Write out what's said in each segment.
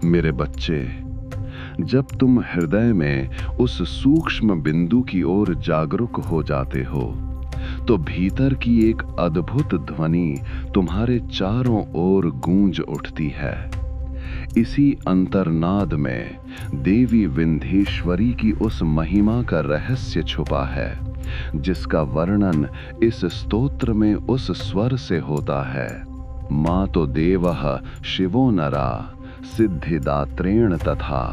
मेरे बच्चे, जब तुम हृदय में उस सूक्ष्म बिंदु की ओर जागरूक हो जाते हो, तो भीतर की एक अद्भुत ध्वनि तुम्हारे चारों ओर गूंज उठती है। इसी अंतर्नाद में देवी विंध्येश्वरी की उस महिमा का रहस्य छुपा है, जिसका वर्णन इस स्तोत्र में उस स्वर से होता है। मां तो देवः शिवो नरा सिद्धिदात्रेण तथा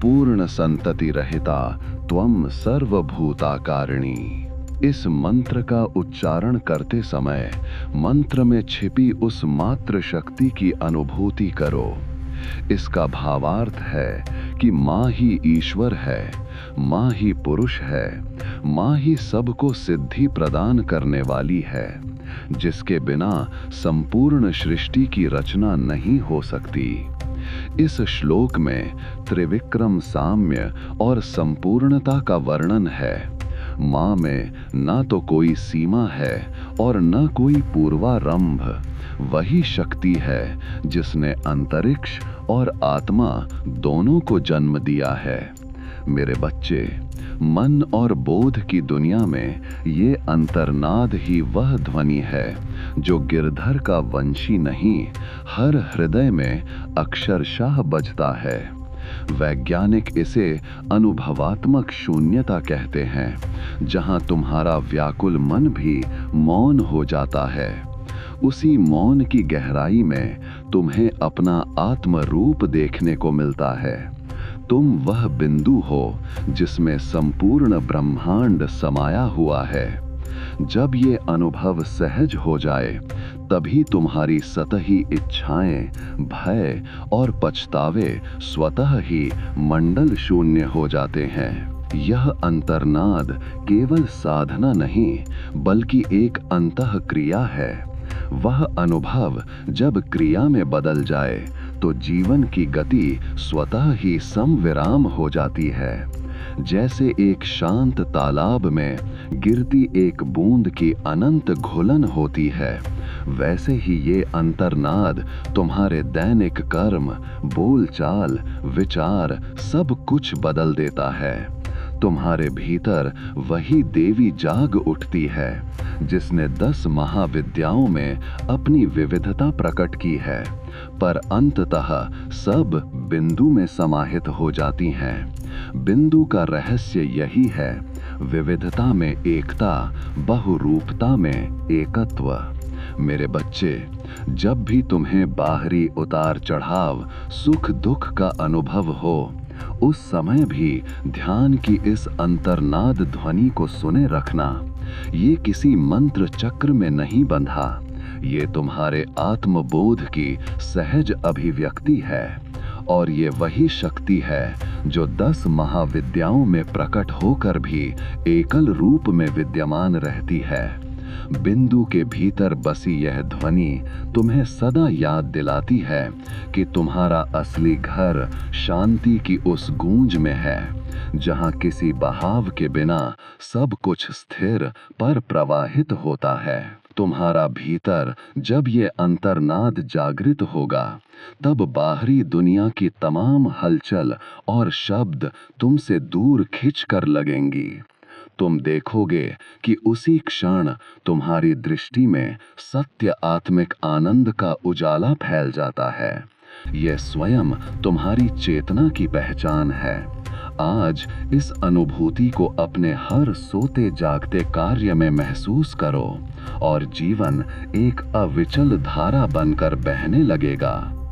पूर्ण संतति रहिता त्वं सर्वभूताकारिणी। इस मंत्र का उच्चारण करते समय मंत्र में छिपी उस मात्र शक्ति की अनुभूति करो। इसका भावार्थ है कि मां ही ईश्वर है, मां ही पुरुष है, मां ही सबको सिद्धि प्रदान करने वाली है, जिसके बिना संपूर्ण सृष्टि की रचना नहीं हो सकती। इस श्लोक में त्रिविक्रम साम्य और संपूर्णता का वर्णन है। मां में न तो कोई सीमा है और न कोई पूर्वारंभ। वही शक्ति है जिसने अंतरिक्ष और आत्मा दोनों को जन्म दिया है। मेरे बच्चे, मन और बोध की दुनिया में ये अंतर्नाद ही वह ध्वनि है जो गिरधर का वंशी नहीं, हर हृदय में अक्षरशः बजता है। वैज्ञानिक इसे अनुभवात्मक शून्यता कहते हैं, जहां तुम्हारा व्याकुल मन भी मौन हो जाता है। उसी मौन की गहराई में तुम्हें अपना आत्म रूप देखने को मिलता है। तुम वह बिंदु हो जिसमें संपूर्ण ब्रह्मांड समाया हुआ है। जब ये अनुभव सहज हो जाए, तभी तुम्हारी सतही इच्छाएं, भय और पछतावे स्वतः ही मंडल शून्य हो जाते हैं। यह अंतर्नाद केवल साधना नहीं, बल्कि एक अंतःक्रिया है। वह अनुभव जब क्रिया में बदल जाए, तो जीवन की गति स्वतः ही समविराम हो जाती है। जैसे एक शांत तालाब में गिरती एक बूंद की अनंत घुलन होती है, वैसे ही ये अंतर्नाद तुम्हारे दैनिक कर्म, बोलचाल, विचार सब कुछ बदल देता है। तुम्हारे भीतर वही देवी जाग उठती है जिसने 10 महाविद्याओं में अपनी विविधता प्रकट की है, पर अंततः सब बिंदु में समाहित हो जाती हैं। बिंदु का रहस्य यही है, विविधता में एकता, बहुरूपता में एकत्व। मेरे बच्चे, जब भी तुम्हें बाहरी उतार चढ़ाव, सुख दुख का अनुभव हो, उस समय भी ध्यान की इस अंतर्नाद ध्वनि को सुने रखना। ये किसी मंत्र चक्र में नहीं बंधा, ये तुम्हारे आत्मबोध की सहज अभिव्यक्ति है। और ये वही शक्ति है जो 10 महाविद्याओं में प्रकट होकर भी एकल रूप में विद्यमान रहती है। बिंदु के भीतर बसी यह ध्वनि तुम्हें सदा याद दिलाती है कि तुम्हारा असली घर शांति की उस गूंज में है, जहां किसी बहाव के बिना सब कुछ स्थिर पर प्रवाहित होता है। तुम्हारा भीतर जब ये अंतर्नाद जागृत होगा, तब बाहरी दुनिया की तमाम हलचल और शब्द तुमसे दूर खिंच कर लगेंगी। तुम देखोगे कि उसी क्षण तुम्हारी दृष्टि में सत्य आत्मिक आनंद का उजाला फैल जाता है। यह स्वयं तुम्हारी चेतना की पहचान है। आज इस अनुभूति को अपने हर सोते जागते कार्य में महसूस करो और जीवन एक अविचल धारा बनकर बहने लगेगा।